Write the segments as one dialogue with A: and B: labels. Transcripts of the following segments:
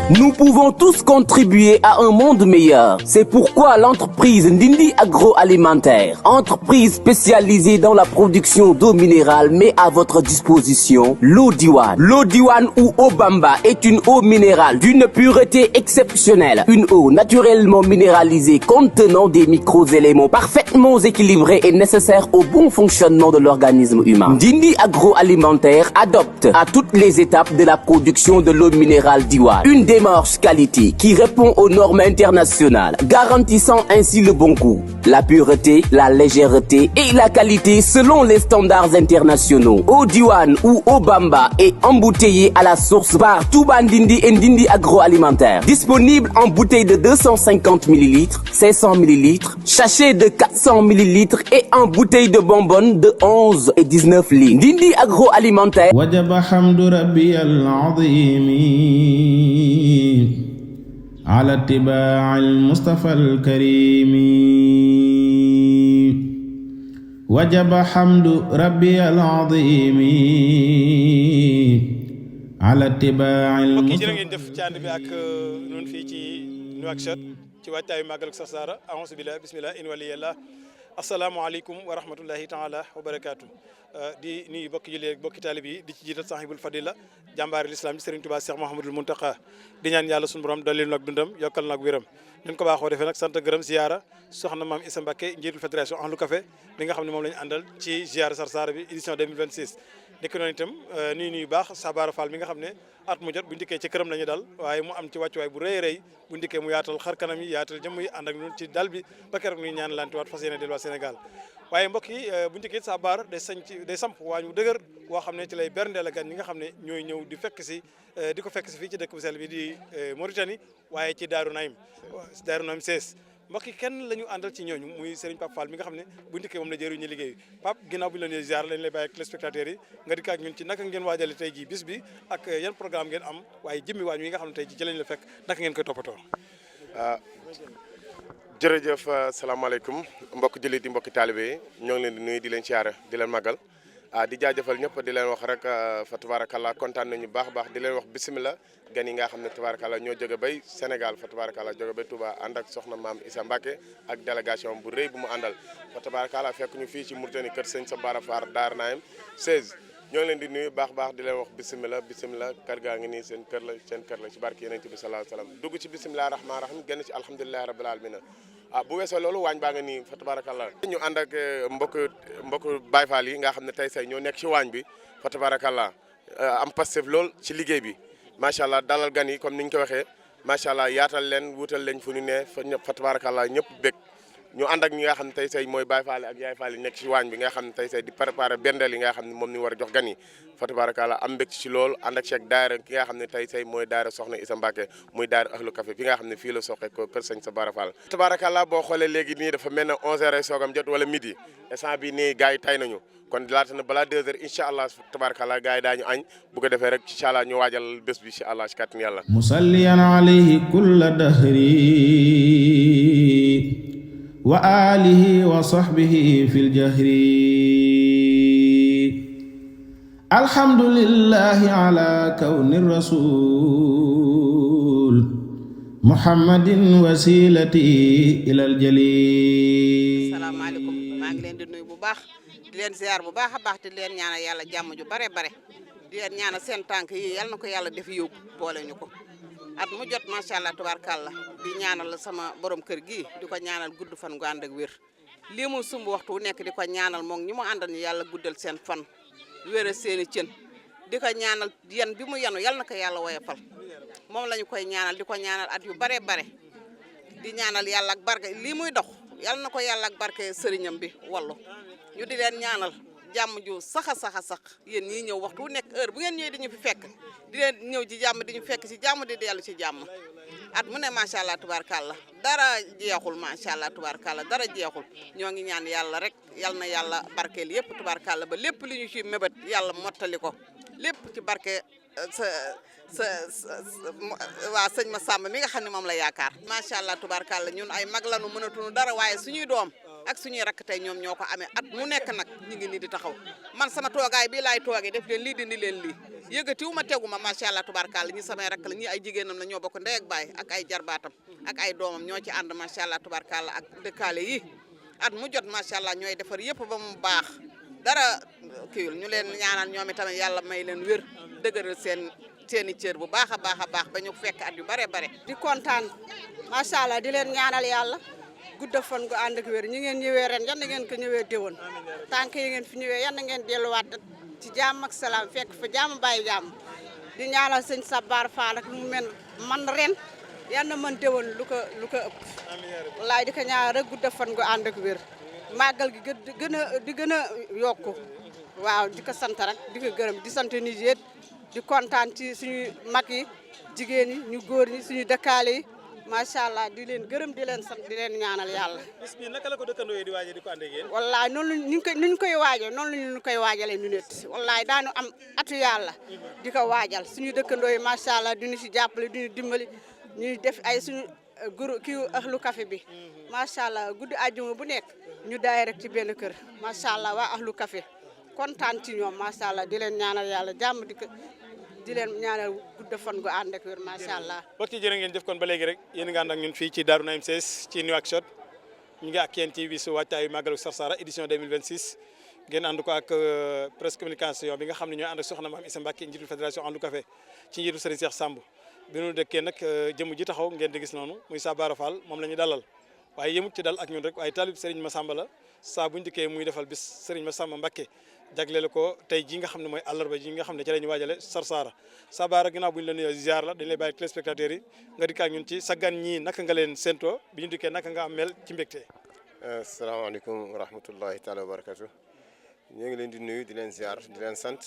A: Nous pouvons tous contribuer à un monde meilleur. C'est pourquoi l'entreprise Ndindi Agroalimentaire, entreprise spécialisée dans la production d'eau minérale, met à votre disposition l'eau Diwan. L'eau Diwan ou eau Bamba est une eau minérale d'une pureté exceptionnelle. Une eau naturellement minéralisée contenant des micro-éléments parfaitement équilibrés et nécessaires au bon fonctionnement de l'organisme humain. Ndindi Agroalimentaire adopte à toutes les étapes de la production de l'eau minérale Diwan une démarche qualité qui répond aux normes internationales, garantissant ainsi le bon goût, la pureté, la légèreté et la qualité selon les standards internationaux. Eau Diwan ou eau Bamba est embouteillée à la source par Touba Ndindi et Ndindi Agroalimentaire. Disponible en bouteille de 250 ml, 500 ml, sachet de 400 ml et en bouteille de bonbonne de 11 et 19 litres. Ndindi Agroalimentaire.
B: Wajaba hamdu rabbi al-azimi ala ittiba' al-Mustafa al-karimi. Wajaba hamdu rabbi al-azimi ala ittiba' al-Mustafa.
C: mbokk yi jërë ngeen def ci ànd bi ak ñun fii ci Nouakchott ci waajtaayu màggal Sarsara a'uuzu billahi bismillah in waliyallah. asalaamaaleykum wa rahmatullahi taala wa barakaatu di nuyu bokki jullit ak bokki taalib yi di ci jiital sahibul fadila jàmbaari l'islam bi Serigne Touba Cheikh Mouhamadoul Mountakha di ñaan yàlla suñu borom dalil nag dundam yokkal nag wéram ñu ko baaxoo defee nag sant gërëm ziyaara soxna maam Issa Mbacké njiitul fédération Ahlu Café bi nga xam ne moom la ñu àndal ci ziyaara Sarsara bi édition 2026 nekk noonu itam nuyu baax Sabara Fall mi nga xam ne at mu jot bu ndikkee ci këram la ñu dal waaye mu am ci wàccuwaay bu rëy rëy bu ndikkee mu yaatal xar kanam yi yaatal jëmm yi ànd ak ñun ci dal bi ba keroog ñuy ñaan lantiwaat fas yéene delluwaat Sénégal waaye mbokk yi bu ndikkee Sabara day samp waañ wu dëgër woo xam ne ci lay berndeel gan ñi nga xam ne ñooy ñëw di fekk si fii ci dëkk bu sell bi di Mauritanie waaye ci Daaru Naim Sees mbokk yi kenn la ñu àndal ci ñooñu muy Serigne Pape Fall mi nga xam ne bu ndikkee moom la jëriñ ñu liggéey Pape ginnaaw bu ñu la nee ziar lañ lay bàyyi ak téléspectateurs yi nga dikk ak ñun ci naka ngeen waajale tey jii bis bi ak yan programme ngeen am waaye jëmmi waañ wi nga xam ne tey jii ci lañ la fekk naka ngeen koy toppatoo.
D: jërëjëf salaamaaleykum mbokk jullit yi mbokki taalibe yi ñoo ngi leen di nuyu di leen siyaare di leen màggal di jaajëfal ñëpp di leen wax rek fa tabarakallah kontaan nañu baax baax di leen wax bisimilah gan yi nga xam ne tabarakallah ñoo jóge bay Sénégal fa tabarakallah jóge bay Touba ànd ak soxna maam Issa Mbacké ak délégation bu rëy bu mu àndal fa tabarakallah fekk ñu fii ci Mauritanie kër sëñ Sabara Fall Daaru Naim 16 ñoo ngi leen di nuyu baax baax di leen wax bisimilah kër gaa ngi nii seen kër la ci barke Yonent bi sallallahu alayhi wasallam dugg ci bisimilah rahmaani rahim génn ci alhamdulillahi rabbil alamin bu weesoo loolu waañ baa nga nii fa tabarakallah ñu ànd ak mbokk Baye Fall yi nga xam ne tey say ñoo nekk ci waañ bi fa tabarakallah am pastef lool ci liggéey bi macha allah dalal gan yi comme ni ñu ko waxee macha allah yaatal leen wutal leen fu ñu ne fa tabarakallah ñëpp bég ñu ànd ak ñi nga xam ne tey say mooy Baye Fall ak Yaay Fall yi nekk ci waañ bi nga xam ne tey say di préparer bendeel yi nga xam ne moom ni war a jox gan yi fa tabarakallah am mbég ci lool ànd ak Cheikh daayira ki nga xam ne tey say mooy daayira soxna Issa Mbacké muy daayira Ahlu Café bi nga xam ne fii la soqe ko kër sëñ Sabara Fall tabarakallah boo xoolee léegi nii dafa mel ne 11h soogam jot wala midi instant bi nii gars yi tay nañu kon laata na balaa 2h incha allah tabarakallah gars yi daañu añ bu ko defee rek incha allah ñu waajal bés bi incha allah ci kàttan yàlla
B: musalliyan alayhi kulla dahri wa alihi wa sahbihi fil jahri alhamdulillahi ala kawni rasul muhammadin wasilati ilal jalil.
E: asalaamaaleykum maa ngi leen di nuyu bu baax di leen ziar bu baax a baax di leen ñaanal yàlla jàmm ju bare bare di leen ñaanal seen tànk yi yal na ko yàlla def yóbbu boole ñu ko at mu jot macha allah tubaarkàlla di ñaanal sama borom kër gi di ko ñaanal gudd fan gu ànd ak wér lii mu sumb waxtu wu nekk di ko ñaanal moom ñi mu àndal ñu yàlla guddal seen fan wér seeni cën di ko ñaanal yan bi mu yanu yal na ko yàlla woyofal moom la ñu koy ñaanal di ko ñaanal at yu bare bare di ñaanal yàlla ak barke lii muy dox yal na ko yàlla ak barke sëriñam bi wallu ñu di leen ñaanal jàmm ju sax yéen ñii ñëw waxtu wu nekk heure bu ngeen ñëwee di ñu fi fekk di leen ñëw ci jàmm di ñu fekk ci jàmm di dellu ci jàmm at mu ne macha allah tubaarkàlla dara jeexul macha allah tubaarkàlla dara jeexul ñoo ngi ñaan yàlla rek yal na yàlla barkeel yëpp tubaarkàlla ba lépp li ñu ci mébét yàlla mottali ko lépp ci barke waa sëñ ma Samba mi nga xam ne moom la yaakaar macha allah tubaarkàlla ñun ay mag lanu mënatuñu dara waaye suñuy doom ak suñuy rakk tey ñoom ñoo ko amee at mu nekk nag ñu ngi nii di taxaw man sama toogaay bii laay toogee def leen lii dindi leen lii yëgatiwu ma tegu ma macha allah tubaarkàlla ñi samay rakk la ñi ay jigéenam la ñoo bokk ndey ak baay ak ay jarbaatam ak ay doomam ñoo ci ànd macha allah tubaarkàlla ak dëkkaale yi at mu jot macha allah ñooy defar yëpp ba mu baax dara kiiwul ñu leen ñaanal ñoom itamit yàlla may leen wér dëgëral seeni cër bu baax a baax ba ñu fekk at yu bare bare.
F: di kontaan macha allah di leen ñaanal yàlla gudda fan gu ànd ak wér ñi ngeen ñëwee ren yan na ngeen ko ñëwee déwén tànk yi ngeen fi ñëwee yan na ngeen delluwaat ci jàmm ak salaam fekk fa jàmm bàyyi jàmm di ñaanal sëñ Sabar Fall ak mu mel man ren yan na mën déwén lu ko ëpp wallaay di ko ñaanal rek gudda fan gu ànd ak wér màggal gi di gën a yokku waaw di ko sant rek di ko gërëm di sant ni yéet di kontaan ci suñu mag yi jigéen yi ñu góor ñi suñu dëkkaale yi macha allah di leen gërëm di leen sant di leen ñaanal yàlla.
C: bis bi naka la ko dëkkandoo yi di waajee di ko ànd ak yéen.
F: wallaay noonu ñu koy waajee noonu la ñu koy waajalee ñu net wallaay daanu am atu yàlla di ko waajal suñu dëkkandoo yi macha allah di ñu si jàppale di ñu dimbali ñuy def ay suñu guru kii ahlu café bi macha allah guddi àjjuma bu nekk ñu daay rek ci benn kër macha allah waa ahlu café kontaan ci ñoom macha allah di leen ñaanal yàlla jàmm di leen ñaanal gudda fan gu ànd ak wér macha allah.
C: mbokk yi jërë ngeen jëf kon ba léegi rek yéen nga ànd ak ñun fii ci Darou Naim 16 ci Nouakchott ñu ngi ak yéen ci bisu waajtaayu Magalu Sarsara édition 2026 ngeen ànd ko ak presse communication bi nga xam ne ñooy ànd ak soxna Maam Issa Mbacké njiitul fédération Ahlu Café ci njiitu Serigne Cheikh Samb bi ñu dëkkee nag jëmm ji taxaw ngeen di gis noonu muy Sabara Fall moom la ñu dalal waaye yemut ci dal ak ñun rek waaye talib Serigne Massamba la saa bu ñu dikkee muy defal bis Serigne Massamba Mbacké jagleel ko tey ji nga xam ne mooy àllarba ji nga xam ne ci la ñu waajale Sarsara Sabara ginnaaw bu ñu la nuyoo ziar la dañu lay bàyyi téléspectateurs yi nga dikk ak ñun ci sa gan ñii naka nga leen séentoo bi ñu dikkee naka nga am mel ci mbégte.
G: asalaamaaleykum wa rahmatullahi taala wa barakatu ñu ngi leen di nuyu di leen ziar di leen sant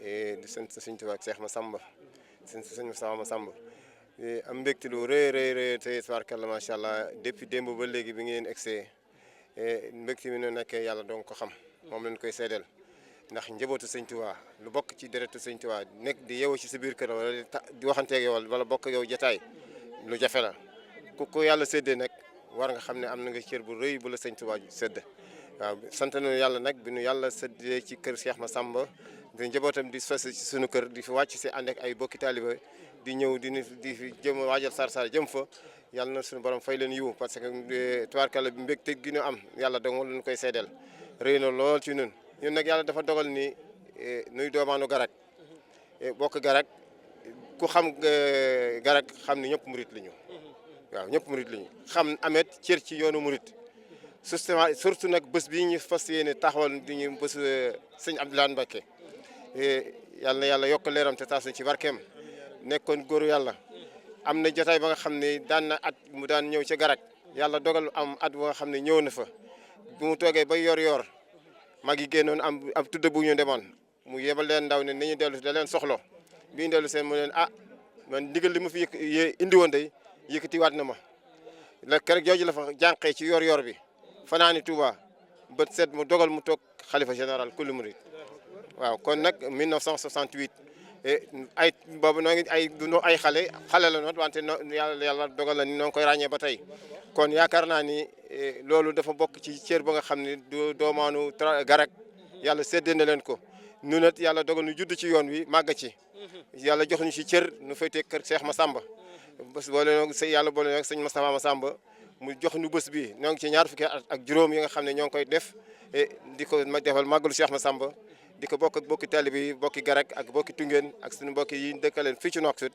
G: di sant Sëñ Tuubaa ak Cheikh Massamba sant Sëñ Massamba am mbégte lu rëy te tabaarkalla macha allah depuis démb ba léegi bi ngeen egsee mbégte mi nu nekkee yàlla doon ko xam moom lañ koy seedeel ndax njabootu Sëñ Tuubaa lu bokk ci deretu Sëñ Tuubaa nekk di yeewoo ci sa biir kër wala di waxanteeg yow wala bokk yow jotaay lu jafe la ku yàlla séddee nag war nga xam ne am na nga cër bu rëy bu la Sëñ Tuubaa sédd waaw sant nañu yàlla nag bi nu yàlla séddee ci kër Cheikh Massamba di njabootam di fas ci sunu kër di fi wàcc si ànd ak ay bokki taaliba di ñëw di fi jëm waajal Sarsara jëm fa yàlla na suñu borom fay leen yiw parce que tubaarkàlla bi mbégte gi ñu am yàlla dong lu ñu koy seedeel rëy na lool ci ñun nag yàlla dafa dogal ni nuy doomaanu Garak bokk Garak ku xam Garak xam ni ñëpp murit la ñu waaw ñëpp murit la ñu xam amet cër ci yoonu murit surtout nag bés bi ñu fas yéene taxawal di ñu bés sëñ Abdoulaye Mbacké yàlla na yàlla yokk leeram te taas ci barkeem nekkoon góoru yàlla am na jotaay ba nga xam ne daan na at mu daan ñëw ca Garak yàlla dogal am at ba nga xam ne ñëw na fa bu mu toogee ba yor mag yi génnoon am tudd bu ñu demoon mu yebal leen ndaw ne nañu dellu da leen soxlo bi ñu dellu seen mu leen man ndigal li ma fi indi woon day yëkkatiwaat na ma la keroog jooju la fa jànqee ci yor bi fanaani Touba bët set mu dogal mu toog xalifa général kulli murid waaw kon nag 1968 ay boobu noo ngi ay xale la noonu wante yàlla dogal na ni noo ngi koy ràññee ba tey kon yaakaar naa ni loolu dafa bokk ci cër ba nga xam ne doomaanu Garak yàlla séddee na leen ko nu nat yàlla dogal nu judd ci yoon wi màgg ci yàlla jox ñu ci cër nu féetee kër Cheikh Massamba bés boole noog yàlla boole noog sëñ Moustapha Massamba mu jox ñu bés bi ñoo ngi ci ñaar fukki at ak juróom yi nga xam ne ñoo ngi koy def di ko defal màggalu Cheikh Massamba di ko bokk ak bokki taalibe yi bokki Garak ak bokki Tungeen ak suñu mbokki yi dëkkaleen fii ci Nouakchott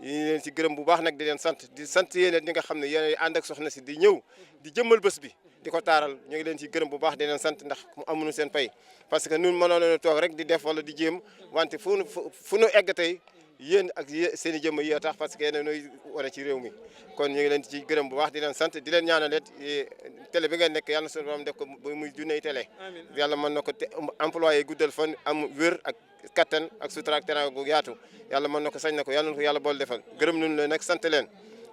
G: yi leen ci gërëm bu baax nag di leen sant yéen ñi nga xam ne yéen ànd ak soxna si di ñëw di jëmmal bés bi di ko taaral ñu ngi leen ci gërëm bu baax di leen sant ndax mu amuñu seen pay parce que ñun mënoon nañu toog rek di def wala di jéem wante fu nu egg tey yéen ak seen i jëmm yi tax parce que yéen nooy wane ci réew mi kon ñu ngi leen ci gërëm bu baax di leen sant di leen ñaanal télé bi ngeen nekk yàlla na suñu borom def ko ba muy junney télé yàlla mën na ko employé guddal fan am wér ak kattan ak sutura ak teraanga gu yaatu yàlla mën na ko sañ na ko yàlla na ko yàlla bool defal gërëm nañu leen nag sant leen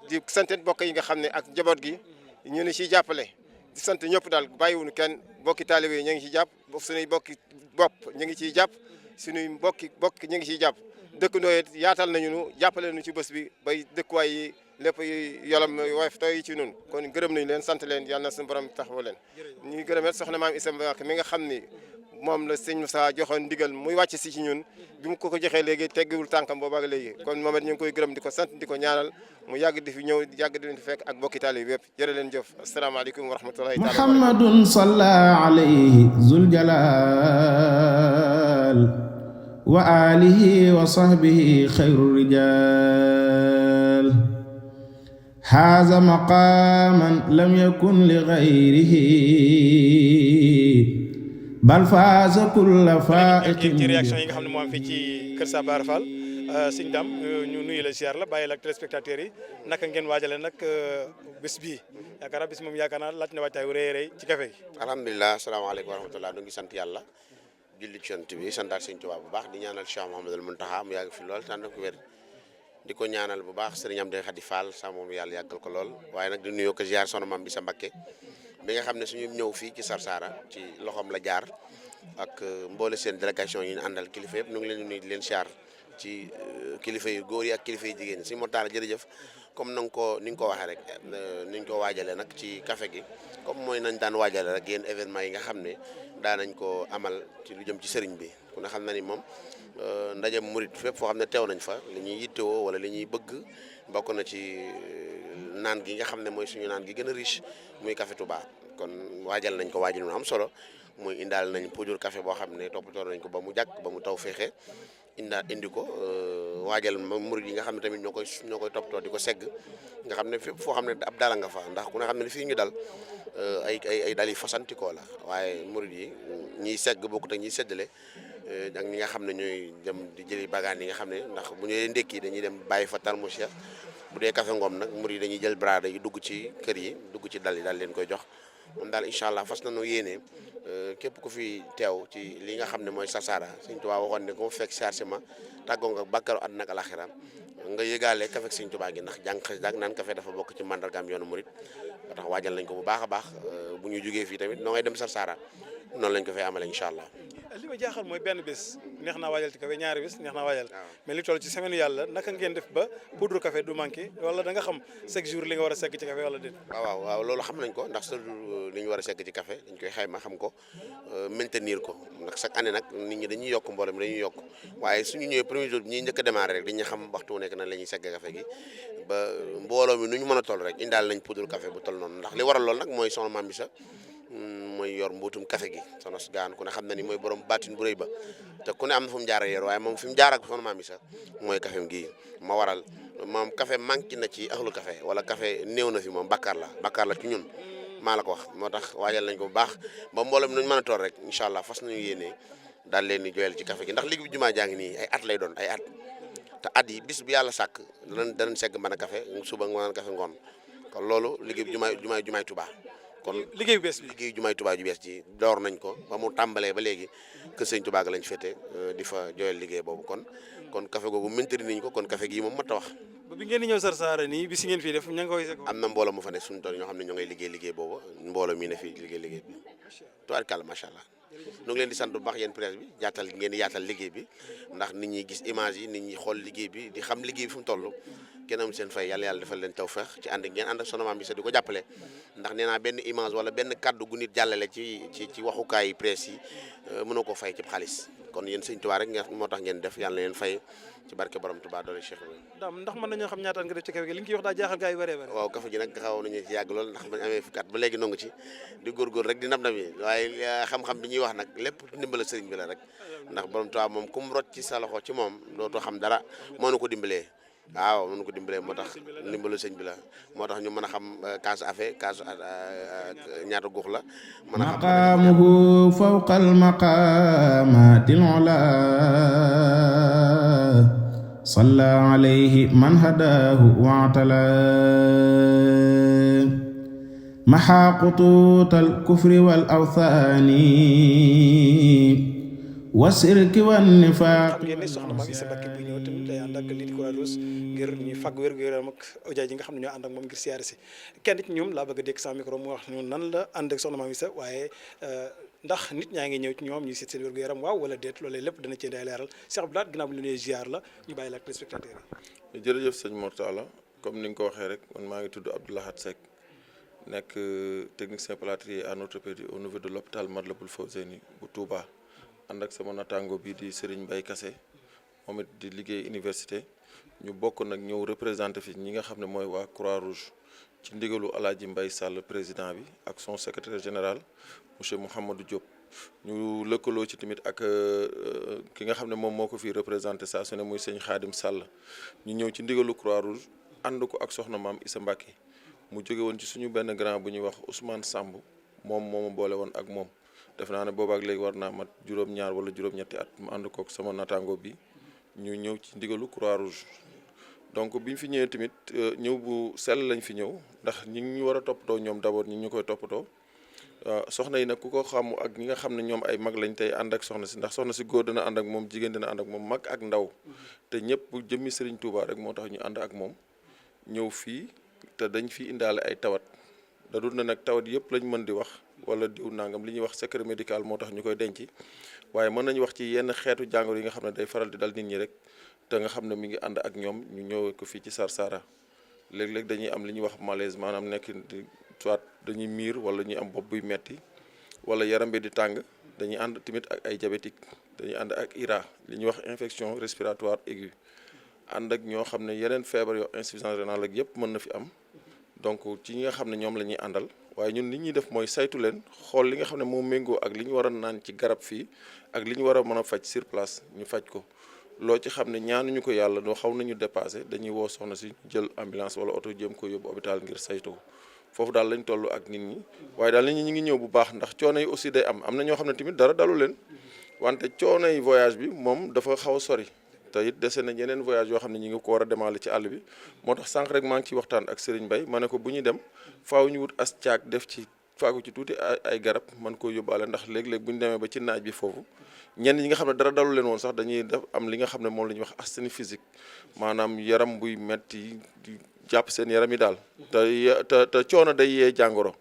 G: di sant bokk yi nga xam ne ak njaboot gi ñu ni ciy jàppale di sant ñëpp daal bàyyiwuñu kenn bokki taalibe yi ñu ngi ciy jàpp suñuy bokki bopp ñu ngi ciy jàpp suñuy bokk ñu ngi ciy jàpp dëkkandoo yi yaatal nañu nu jàppale nu ci bés bi bay dëkkuwaay yi lépp yolam woyof tooy ci nun kon gërëm nañu leen sant leen yàlla na suñu borom taxawoo leen ñuy gërëm it soxna Maam Issa Mbacké mi nga xam ni moom la sëñ Moussa joxoon ndigal muy wàcc si ci ñun bi mu ko joxee léegi teggiwul tànkam booba ak léegi kon moom it ñu ngi koy gërëm di ko sant di ko ñaanal mu yàgg di fi ñëw yàgg di leen fi fekk ak bokki taalibe yëpp jërë leen jëf asalaamaaleykum wa rahmatullahi taala
B: muhammadun salla alayhi zul jalal wa alihi wa sahbihi xayru rijal haza maqaman lam yakun li ghayrihi bal faaza kulla faa'iqin
C: ci réaction yi nga xam ne moo am fii ci Kër Sabar Fall sëñ Dame ñu nuyu la ziar la bàyyi la ak téléspectateurs yi naka ngeen waajale nag bés bii yaakaar naa bés moom yaakaar naa laaj na waajtaay wu rëy a rëy ci café gi.
H: alhamdulilah asalaamaaleykum wa rahmatulah ñu ngi sant yàlla julli ci Yonent bi santaat sëñ Tuubaa bu baax di ñaanal Cheikh Mouhamadoul Mountakha mu yàgg fi lool tànn ko wér di ko ñaanal bu baax sëriñ Amdi Khady Fall sa moom yàlla yàggal ko lool waaye nag di nuyoo ko ziar soxna Mame Bisa Mbacké bi nga xam ne suñu ñëw fii ci Sarsara ci loxoom la jaar ak mboole seen délégation yi ñu àndal kilifa yëpp ñu ngi leen di nuyu di leen ziar ci kilifa yu góor yi ak kilifa yu jigéen ñi si Mortala jërëjëf comme ni nga ko waxee rek ni ñu ko waajalee nag ci café gi comme mooy nañ daan waajale rek yéen événement yi nga xam ne daan nañ ko amal ci lu jëm ci sëriñ bi ku ne xam na ni moom ndaje murit fépp foo xam ne teew nañ fa li ñuy yittewoo wala li ñuy bëgg bokk na ci naan gi nga xam ne mooy suñu naan gi gën a riche muy café Touba kon waajal nañ ko waajal mu am solo muy indaal nañ poudre café boo xam ne toppatoo nañ ko ba mu jàkk ba mu taw féexe indi ko waajal murid yi nga xam ne tamit ñoo koy toppatoo di ko segg nga xam ne fépp foo xam ne ab dala nga fa ndax ku ne xam ne fii ñu dal ay dal yi fasantikoo la waaye murid yi ñiy segg bokkut ak ñiy séddale ak ñi nga xam ne ñooy dem di jëli bagaan yi nga xam ne ndax bu ñu ndékki dañuy dem bàyyi fa tarmus ya bu dee café ngoom nag murid yi dañuy jël brada yi dugg ci kër yi dugg ci dal yi daal leen koy jox moom daal incha allah fas nañoo yéene képp ku fi teew ci li nga xam ne mooy Sarsara Sëñ Tuubaa waxoon ne ko fekk chargement tàggoo nga bàkkaru àddina ak alaxira nga yëgaale café Sëñ Tuubaa gi ndax jàng naan café dafa bokk ci mandargaam yoonu murit ba tax waajal nañ ko bu baax a baax bu ñu jógee fii tamit noo ngay dem Sarsara noonu lañ ko fay amale incha allah.
C: li ma jaaxal mooy benn bés neex naa waajal ci café ñaari bés neex naa waajal mais li toll ci semaine yàlla naka ngeen def ba poudre café du manqué wala da nga xam chaque jour li nga war a segg ci café wala déet.
H: waaw loolu xam nañ ko ndax li ñu war a segg ci café dañ koy xayma xam ko maintenir ko ndax chaque année nag nit ñi dañuy yokk mboolem dañuy yokk waaye suñu ñëwee premier jour bi ñuy njëkk a démarré rek dañuy xam waxtu wu nekk nan la ñuy segg café gi ba mbooloo mi nu ñu mën a toll rek indaal nañ poudre café bu toll noonu ndax li waral loolu nag mooy soxna Mame Bisa mooy yor mbuutum café gi soxna su gaan ku ne xam na ni mooy borom baatin bu rëy ba te ku ne am na fu mu jaar yor waaye moom fi mu jaar ak soxna Mame Bisa mooy café gi ma waral moom café manqué na ci axlu café wala café néew na fi moom bakkaar la ci ñun maa la ko wax moo tax waajal nañ ko bu baax ba mbooloo mi nuñ mën a toll rek incha allah fas nañu yéenee daal leen di joyal ci café gi ndax liggéey bi jumaa jaa ngi nii ay at lay doon ay at te at yi bis bu yàlla sàkk danañ segg mën a café suba nga mën a café ngoon kon loolu liggéey bi jumaay Tuubaa kon
C: liggéey bu bees bi
H: liggéey jumaay Tuubaa ju bees ji door nañ ko ba mu tàmbalee ba léegi kër Sëñ Tuubaa ga lañ féete di fa joyal liggéey boobu kon café googu mëntari nañ ko kon café gii moom mat a wax
C: ba bi ngeen di ñëw Sarsara nii bi si ngeen fii def ña nga koy segg
H: am na mbooloo mu fa ne suñu tool ñoo xam ne ñoo ngay liggéey boobu mbooloo mii ne fii liggéey bi tubaarkàlla macha allah ñu ngi leen di sant bu baax yéen presse bi ngeen di yaatal liggéey bi ndax nit ñi gis image yi nit ñi xool liggéey bi di xam liggéey bi fu mu toll kenn am seen fay yàlla defal leen tawfeex ci ànd ngeen ànd ak Soxna Mame Bisa di ko jàppale ndax nee naa benn image wala benn kaddu gu nit jàllale ci waxukaay presse yi mënoo ko fay ci xaalis kon yéen Sëñ Tuubaa rek moo tax ngeen def yàlla leen fay ci barke borom Tuubaa doole Cheikh
C: Dame ndax mën nañoo xam ñaata nga def ci café gi li nga ciy wax daa jaaxal gaa yu bëree bëri
H: waaw café gi nag xaw nañu ci yàgg lool ndax bañ amee fukki at ba léegi nongu ci di góorgóor rek di nab yi waaye xam-xam bi ñuy wax nag lépp ndimbala sëriñ bi la rek ndax borom Tuubaa moom ku mu rot ci sa loxo ci moom dootoo xam dara moo nu ko dimbalee waaw mënu ko dimbalee moo tax ndimbalu sëñ bi la moo tax ñu mën a xam kaasu affaire kaasu ñaata guux la mën a xam
B: maqaamuhu fawqa almaqaamatil ulaa salla alayhi man hadaahu wa'talaa maxaa qutuutal kufri wal awthaani wasirki wan nifaaq
C: xam ngeen ni soxna Mame Bisa Mbacké bu ñëw tamit day ànd ak lii di Croix-Rouge ngir ñu fàgg wér-gu-yaram ak ojaay yi nga xam ne ñoo ànd ak moom ngir siyaare si kenn ci ñoom laa bëgg a dégg sans micro mu wax ñu nan la ànd ak soxna Mame Bisa waaye ndax nit ñaa ngi ñëw ci ñoom ñuy seet seen wér-gu-yaram waaw wala déet loolee lépp dana cee day leeral Cheikh Abdoulaye ginnaaw bi lu ne ziar la ñu bàyyi la ak téléspectateurs
I: yi. jërëjëf sëñ Mortala comme ni nga ko waxee rek man maa ngi tudd Abdou Lahad Seck nekk technicien plâtrier en orthopédie au niveau de l'hôpital Matlaboul Fawzeyni bu Touba ànd ak sama natango bi di Serigne Mbaye Kassé moom it di liggéey université ñu bokk nag ñëw représenté fi ñi nga xam ne mooy waa Croix-Rouge ci ndigalu Alaaji Mbaye Sall président bi ak son secrétaire général monsieur Mouhamadou Diop ñu lëkkaloo ci tamit ak ki nga xam ne moom moo ko fi représenté saa su ne muy sëñ Khadim Sall ñu ñëw ci ndigalu Croix-Rouge ànd ko ak soxna maam Issa Mbacké mu jóge woon ci suñu benn grand bu ñuy wax Ousmane Samb moom moo ma boole woon ak moom def naa ne boobaak léegi war naa mat juróom-ñaar wala juróom-ñetti at mu ànd kook sama natango bi ñu ñëw ci ndigalu Croix-Rouge donc bi ñu fi ñëwee tamit ñëw bu sell lañ fi ñëw ndax ñi ngi ñu war a toppatoo ñoom d'abord ñi ñu koy toppatoo soxna yi nag ku ko xam ak ñi nga xam ne ñoom ay mag lañ tey ànd ak soxna si ndax soxna si góor dina ànd ak moom jigéen dina ànd ak moom mag ak ndaw te ñëpp jëmmi Serigne Touba rek moo tax ñu ànd ak moom ñëw fii te dañ fi indaale ay tawat da dul na nag tawat yëpp lañ mën di wax wala diw nangam li ñuy wax secret médical moo tax ñu koy denc waaye mën nañu wax ci yenn xeetu jàngoro yi nga xam ne day faral di dal nit ñi rek te nga xam ne mi ngi ànd ak ñoom ñu ñëwee ko fii ci Sarsara léeg-léeg dañuy am li ñuy wax malaise maanaam nekk soit dañuy miir wala ñuy am bopp buy metti wala yaram bi di tàng dañuy ànd tamit ak ay diabétique dañuy ànd ak IRA li ñuy wax infection respiratoire aiguë ànd ak ñoo xam ne yeneen feebar yoo insuffisance rénale ak yëpp mën na fi am donc ci ñi nga xam ne ñoom la ñuy àndal waaye ñun li ñuy def mooy saytu leen xool li nga xam ne moo méngoo ak li ñu war a naan ci garab fii ak li ñu war a mën a faj sur place ñu faj ko loo ci xam ne ñaanuñu ko yàlla doo xaw nañu dépassé dañuy woo soxna si jël ambulance wala oto jéem ko yóbbu hôpital ngir saytu ko foofu daal lañ toll ak nit ñi waaye daal nit ñi ñu ngi ñëw bu baax ndax coono yi aussi day am na ñoo xam ne tamit dara dalu leen wante coono yi voyage bi moom dafa xaw a sori te it dese na yeneen voyage yoo xam ne ñi ngi ko war a demaale ci àll bi moo tax sànq rek maa ngi ciy waxtaan ak Serigne Mbaye ma ne ko bu ñuy dem faaw ñu wut as caag def ci faagu ci tuuti ay garab man koo yóbbaale ndax léeg-léeg bu ñu demee ba ci naaj bi foofu ñenn ñi nga xam ne dara dalu leen woon sax dañuy def am li nga xam ne moom la ñuy wax asthénie physique maanaam yaram buy metti di jàpp seen yaram yi daal te coono day yee jàngoro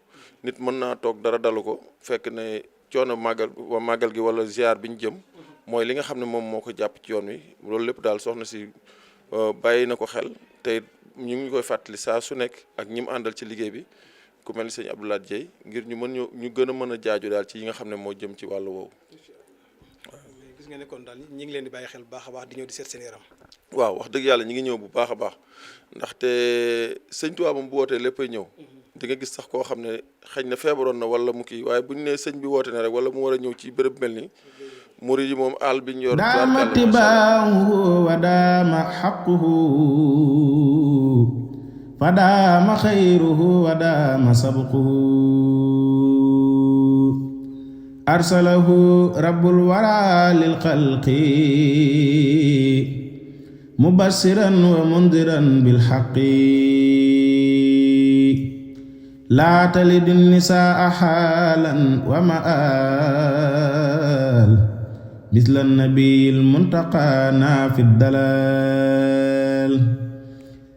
I: nit mën naa toog dara dalu ko fekk ne coono màggal gi wala ziar bi ñu jëm mooy li nga xam ne moom moo ko jàpp ci yoon wi loolu lépp daal soxna si bàyyi na ko xel te ñu ngi koy fàttali saa su nekk ak ñi mu àndal ci liggéey bi ku mel ni sëñ Abdoulaye Dieye ngir ñu gën a mën a jaaju daal ci yi nga xam ne moo jëm ci wàllu woowu.
C: gis nga ne kon daal ñi ngi leen di bàyyi xel bu baax a baax di ñëw di seet seen yaram.
I: waaw wax dëgg yàlla ñi ngi ñëw bu baax a baax ndaxte sëñ Tuubaa moom bu wootee léppay ñëw di nga gis sax koo xam ne xëy na feebaroon na wala mu kii waaye bu ñu nee sëñ bi woote na rek wala mu war a ñëw ci bërëb mel ni murid yi moom àll bi ñu yor
B: daama tibaahu wa daama xaquhu fa daama xayruhu wa daama sabquhu arsalahu rabbul wara lil xalqi mubassiran wa mundiran bil haqqi laa talid nisaa xaalan wa maal misla nabil muntaqa nafi dalal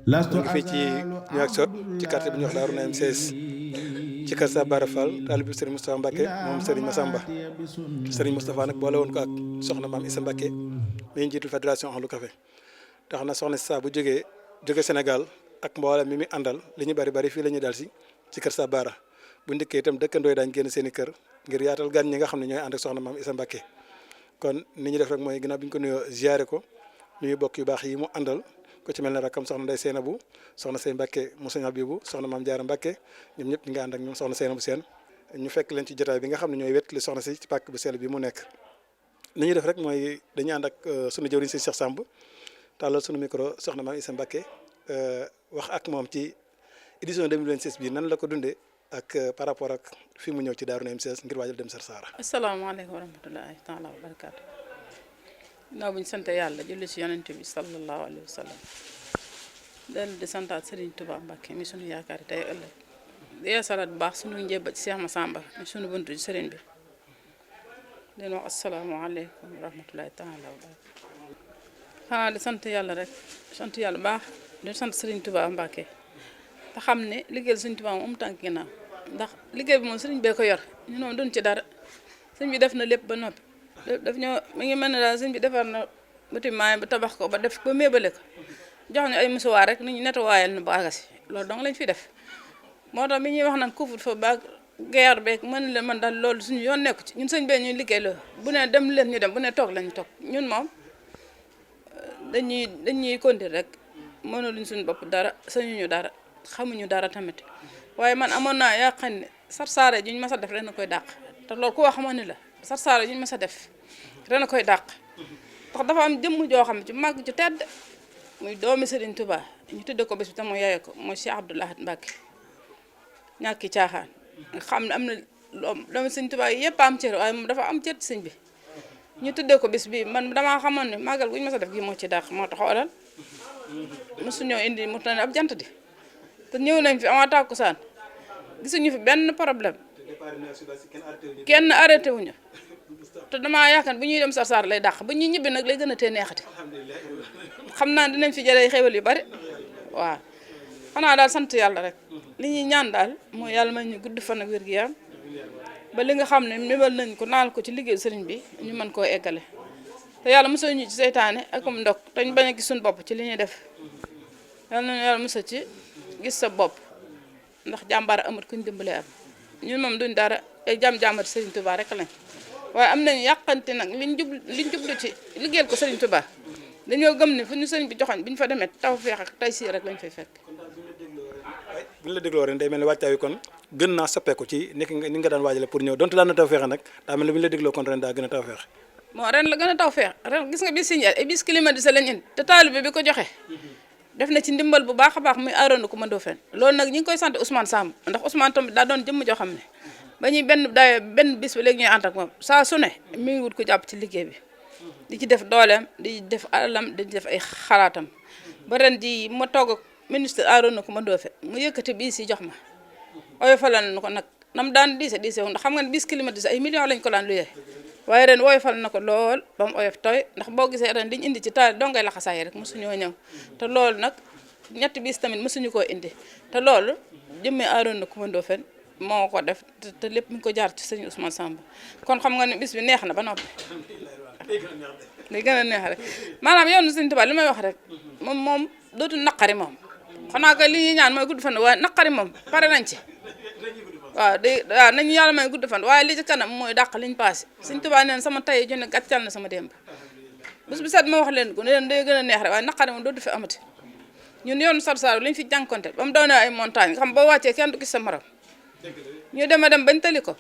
C: lastu fii ci Nouakchott ci quartier bi ñuy wax Daaru Naim 16 ci kër Sabara Fall taalibu Serigne Moustapha Mbacké moom Serigne Massamba Serigne Moustapha nag boole woon ko ak soxna maam Issa Mbacké mi njiitul fédération Ahlu Café tax na soxna si saa bu jóge Sénégal ak mboolem mi àndal li ñu bari fii la ñuy dal si ci kër Sabara bu njëkkee itam dëkkandoo yi daañu génn seen i kër ngir yaatal gan ñi nga xam ne ñooy ànd ak soxna maam Issa Mbacké kon ni ñu def rek mooy ginnaaw bi ñu ko nuyoo ziyaare ko nuyu bokk yu baax yi mu àndal ko ci mel ne rakkam soxna Ndeye Seynabou soxna Sey Mbacké mu Sëñ Abibu soxna maam Jaara Mbacké ñoom ñëpp ñu ngi ànd ak ñoom soxna Seynabou seen ñu fekk leen ci jotaay bi nga xam ne ñooy wet li soxna si ci pàkk bu sell bi mu nekk ni ñuy def rek mooy dañuy ànd ak sunu jëwriñ si Cheikh Samb tàllal sunu micro soxna maam Issa Mbacké wax ak moom ci édition 2026 bi nan la ko dundee ak par rapport ak fi mu ñëw ci Daaru Naim 16 ngir waajal dem Sarsara.
J: asalaamaaleykum wa rahmatulahi taala wa barakaatu. ginnaaw bu ñu sant yàlla julli ci yonent bi sallallahu alayhi wa sallam dellu di santaat Serigne Touba Mbacké mi sunu yaakaar tey ëllëg di yeesalaat bu baax sunu njëbba ci Cheikh Massamba mi sunu buntu ci Serigne bi leen wax asalaamaaleykum wa rahmatulahi taala wa barakaatu. xanaa di sant yàlla rek sant yàlla baax di sant Serigne Touba Mbacké te xam ne liggéeyal Serigne Touba moom tànk ginnaaw ndax liggéey bi moom Serigne bee ko yor ñu noonu duñ ci dara Serigne bi def na lépp ba noppi daf ñoo mi ngi mel ne daal Serigne bi defar na bâtiment ba tabax ko ba def ba méebale ko jox ñu ay musuwaar rek ni ñu nettoyal na bagage loolu dong lañ fi def moo tax mi ñuy wax naan couvre-feu ba guerre beeg mën leen man daal loolu suñu yoon nekku ci ñun sëñ bee ñuy liggéey loolu bu ne dem leen ñu dem bu ne toog lañu toog ñun moom dañuy kontir rek mënuluñ suñu bopp dara sañuñu dara xamuñu dara tamit waaye man amoon naa yaakaar ne Sarsara juñ mas a def ren a koy dàq te loolu ku wax xamoon ni la Sarsara juñ mas a def ren a koy dàq ndax dafa am jëmm joo xam ci màgg ci tedd muy doomi Serigne Touba ñu tudde ko bés bi tam mu yaye ko mooy Cheikh Abdoul Ahad Mbacké ñàkki caaxaan nga xam ne am na doomi Serigne Touba yëpp am cër waaye moom dafa am cër ci sëñ bi ñu tuddee ko bis bi man damaa xamoon ne màggal guñu mas a def gi moo ci dàq moo tax xoolal mosuñoo indi mu tane ab jant di te ñëw nañ fi ama tàkkusaan gisuñu fi benn problème kenn arrêté wuñu te damaa yaakaar bu ñuy dem Sarsara lay dàq bu ñuy ñibbi nag lay gën a tee neexati xam naa dinañ fi jëlee xéwal yu bari waaw xanaa daal sant yàlla rek li ñuy ñaan daal mooy yàlla may ñu gudd fan ak wér gi yaram ba li nga xam ne mébal nañ ko naal ko ci liggéey sëriñ bi ñu mën koo eggale te yàlla mosoo ñu ci seytaane akum ndok te ñu bañ a gis suñu bopp ci li ñuy def yàlla nañu yàlla mosoo ci gis sa bopp ndax jàmbaar amut kuñ dimbale am ñun moom duñ dara ay jàmbaar Serigne Touba rek lañ waaye am nañu yàqante nag liñ jublu ci liggéeyal ko Serigne Touba dañoo gëm ne fu ñu sëriñ bi joxoñ bi ñu fa demee tawfeex ak taysiir rek lañ fay fekk.
C: bu ñu la dégloo ren day mel ni wàccaay wi kon gën naa soppeeku ci ni nga daan waajale pour ñëw donte daan na tawfeexe nag daa mel ni bu ñu la dégloo kon ren daa gën a tawfeexe.
J: bon ren la gën a tawfeex ren gis nga bis si ay bis climatisé lañ indi te taalibe bi ko joxe def na ci ndimbal bu baax a baax muy aaroon ko mëndoo fen loolu nag ñi ngi koy sant Ousmane Samb ndax Ousmane tamit daa doon jëmm joo xam ne ba ñuy benn bis ba léegi ñuy ànd ak moom saa su ne mi ngi wut ko jàpp ci liggéey bi di ci def dooleem di def alalam di def ay xalaatam ba ren ji ma toog ak ministre aaroon ko mëndoo fen mu yëkkati bii si jox ma oyofalal na ko nag nam daan diise wu ndax xam nga ne bis climatisé ay millions lañ ko daan luyee waaye ren woyofal na ko lool ba mu oyof tooy ndax boo gisee ren liñ indi ci taal dongay laxasaay rek mosuñoo ñëw te loolu nag ñetti bis tamit mosuñu koo indi te loolu jëmmee aaroon na ko mëndoo fen moo ko def te lépp mi ngi ko jaar ci sëñ Ousmane Samb kon xam nga ne bis bi neex na ba noppi day gën a neex rek maanaam yoonu sëñ Tuubaa li may wax rek moom dootul naqari moom xanaa que li ñuy ñaan mooy gudd fan waaye naqari moom pare nañ ci waaw nañu yàlla may gudd fan waaye li ci kanam mooy dàq liñ passé sëñ Tuubaa neen sama tay jonne gàccal na sama démb bés bi set ma wax leen ko ne leen day gën a neex rek waaye naqari moom dootu fi amati ñun yoonu Sarsara liñ fi jànkonte ba mu doonee ay montagne xam boo wàccee kenn du gis sa morom ñu dem bañ tali ko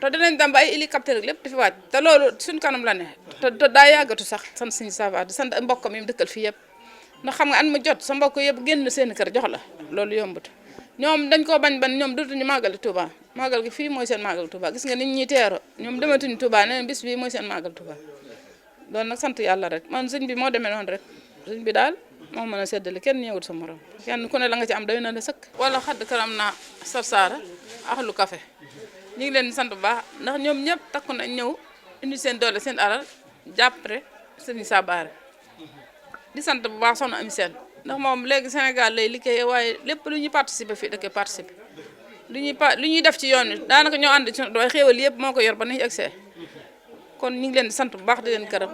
J: te dinañ dem ba ay hélicoptère lépp di fi wàcc te loolu suñ kanam la ne te daa yàggatu sax sant suñu savoir di sant mbokkam yi mu dëkkal fii yëpp ndax xam nga an mu jot sa mbokk yëpp génn seen kër jox la loolu yombut ñoom dañ koo bañ ñoom dootuñu màggali Touba màggal gi fii mooy seen màggal Touba gis nga nit ñi teero ñoom dematuñu Touba nee bis bii mooy seen màggal Touba loolu nag sant yàlla rek man sëñ bi moo demee noonu rek sëñ bi daal moo mën a seddale kenn ñëwut sa morom kenn ku ne la nga ci am doy na la sëkk wala xadd karam naa Sarsara axlu café ñu ngi leen di sant bu baax ndax ñoom ñëpp takku nañ ñëw indi seen doole seen alal jàppale sëñ Sabaare di sant bu baax soxna Ami Sène ndax moom léegi Sénégal lay liggéey waaye lépp lu ñuy participer fii da koy participer lu ñuy def ci yoon wi daanaka ñoo ànd ci waaye xéewal yëpp moo ko yor ba nañu egsee kon ñu ngi leen di sant bu baax di leen gërëm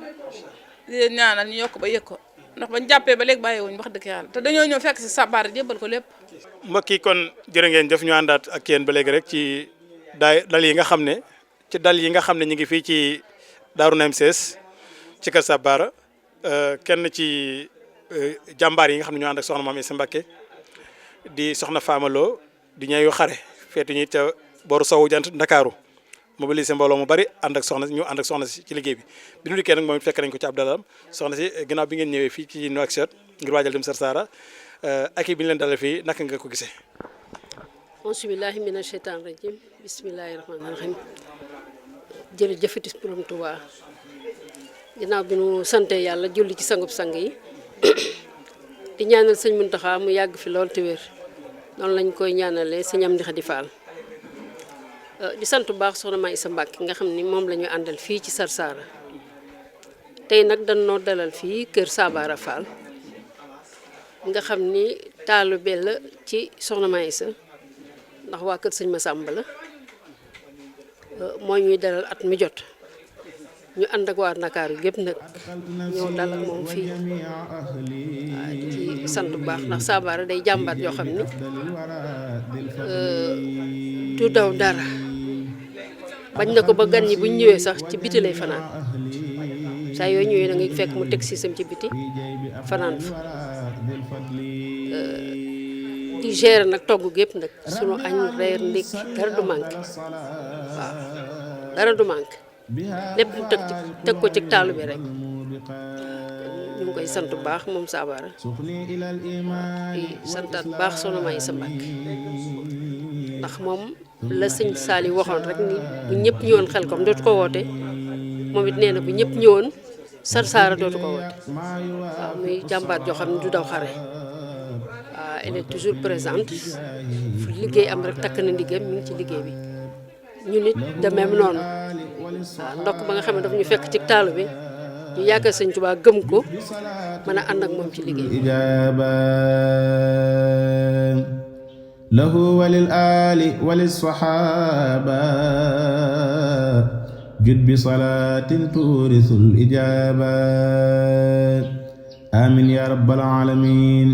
J: di leen ñaanal ñu yokk ba yëg ko ndax bañ jàppee ba léegi bàyyiwuñ wax dëgg yàlla te dañoo ñëw fekk si Sabaare jébbal ko lépp.
C: mbokk yi kon jërë ngeen jëf ñu àndaat ak yéen ba léegi rek ci dal yi nga xam ne ñu ngi fii ci Daaru Naim Sees ci kër Sabaare kenn ci jàmbaar yi nga xam ne ñoo ànd ak soxna Mame Issa Mbacké di soxna Famalo di ñayu xare feetu ñi ca boru sowu jant Ndakaaru mobilisé mbooloo mu bari ànd ak soxna si ci liggéey bi nu dikkee nag moom fekk nañ ko ci ab dalam soxna si ginnaaw bi ngeen ñëwee fii ci Nouakchott ngir waajal dem Sarsara ak bi ñu leen dalal fii naka nga ko gisee.
K: auzu billaahi mina sheytaani rajiim bismillaahi rahmaani rahiim jërëjëfati borom Tuubaa ginnaaw bi nu sante yàlla julli ci sangub sang yi di ñaanal sëñ Muntaxa mu yàgg fi lool te wér noonu lañ koy ñaanalee sëñ Amdi Xadi Fall di sant bu baax soxna Mame Issa Mbacké nga xam ni moom la ñu àndal fii ci Sarsara tey nag dañoo dalal fii kër Sabaara Fall nga xam ni taalibe la ci soxna Mame Issa ndax waa kër sëñ Massamba la moo ñuy dalal at mi jot ñu ànd ak waa Ndakaaru gépp nag ñëw dal ak moom fii ci sant bu baax ndax Sabara day jàmbaar yoo xam ni du daw dara bañ na ko ba gan ñi buñ ñëwee sax ci biti lay fanaan saa yooyu ñëwee da ngay fekk mu teg siisam ci biti fanaan fa di gérer nag togg gépp nag sunu añ reer ndékki dara du manqué waaw dara du manqué lépp mu teg ko ci taalu bi rek ñu ngi koy sant bu baax moom Sabara di santaat bu baax soxna May sa Mbàkke ndax moom la sëñ Saali waxoon rek ni bu ñëpp ñëwoon Xelkom dootu ko woote moom it nee na bu ñëpp ñëwoon Sarsara dootu ko woote waaw muy jàmbaar joo xam ne du daw xare waaw elle est toujours présente fu liggéey am rek takk na liggéeyam mi ngi ci liggéey bi ñu nit de même noonu waaw ndokk ba nga xam ne daf ñu fekk ci taalu bi ñu yaakaar sëñ Tuubaa gëm ko mën a ànd ak moom ci liggéey bi
B: lahu walil ali walis sahaba jud bi salatin turisul ijaba amin ya rabbal alamin.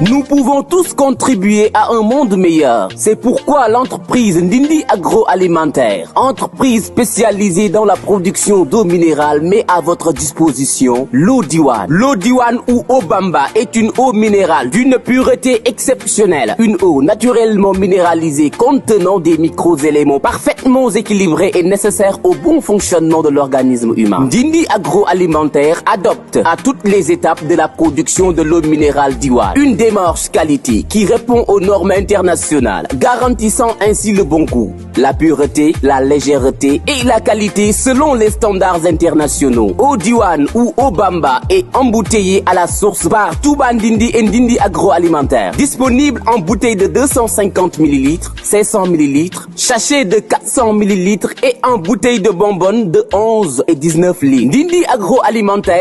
A: Nous pouvons tous contribuer à un monde meilleur. C'est pourquoi l'entreprise Ndindi Agroalimentaire, entreprise spécialisée dans la production d'eau minérale, met à votre disposition l'eau Diwane. L'eau Diwane ou eau Bamba est une eau minérale d'une pureté exceptionnelle. Une eau naturellement minéralisée contenant des micro-éléments parfaitement équilibrés et nécessaires au bon fonctionnement de l'organisme humain. Ndindi Agroalimentaire adopte à toutes les étapes de la production de l'eau minérale Diwane une démarche qualité qui répond aux normes internationales, garantissant ainsi le bon goût, la pureté, la légèreté et la qualité selon les standards internationaux. Eau Diwane ou eau Bamba est embouteillée à la source par Touba Ndindi et Ndindi Agroalimentaire. Disponible en bouteille de 250 ml, 500 ml, sachet de 400 ml et en bouteille de bonbonne de 11 et 19 litres. Ndindi Agroalimentaire